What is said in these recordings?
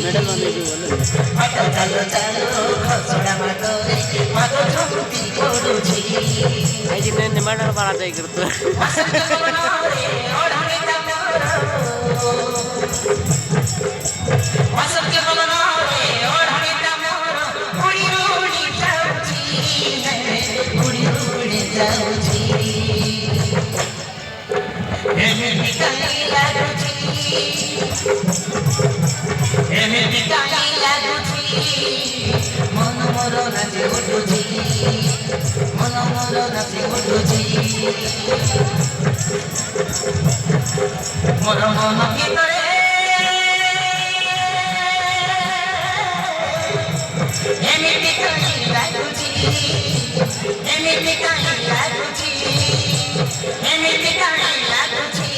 medal वाले भी बोले मागो चलो चलो घोसड़ा मागो रे मागो झुमती पड़ुची आई जी ने मेडल वाला दे करतो वसंत बना रे ओढ़ाने तमरा वसंत बना रे ओढ़ाने तमरा उड़ी उड़ी जाऊची उड़ी उड़ी जाऊची एमे काली लागुची एमे काली लागुची मन मोर नाचे उठुची मन मोर नाचे उठुची मोर मन ভিতরে এমনি কালি লাগুছি এমনি কালি লাগুছি এমনি কালি লাগুছি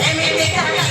এমনি কালি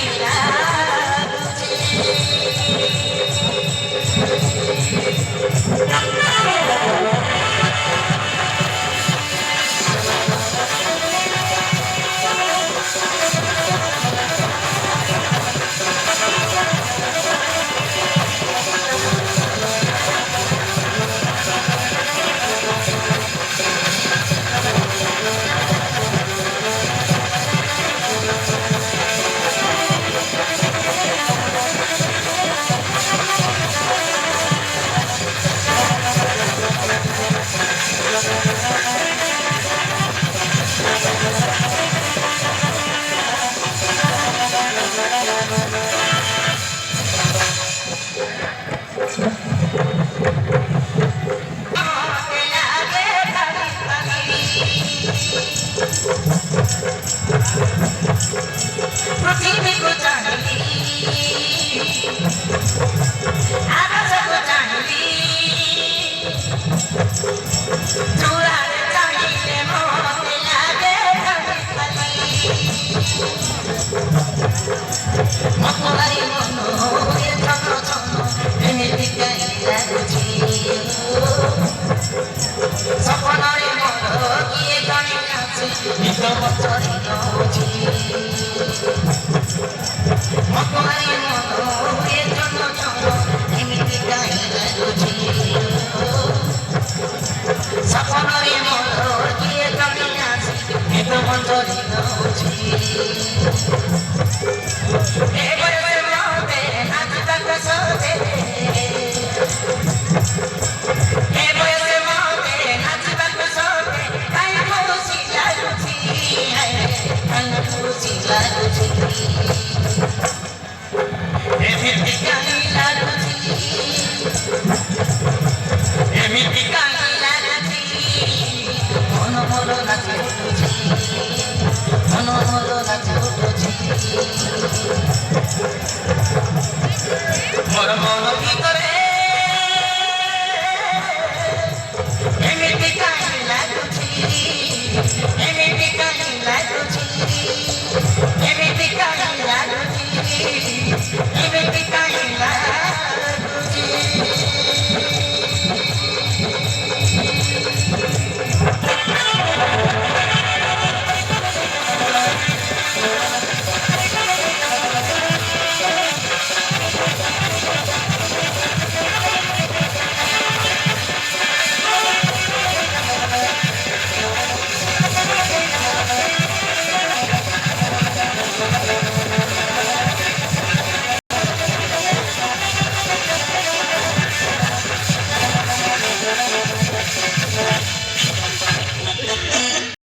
पृथ्वी को जानली आकाश को जानली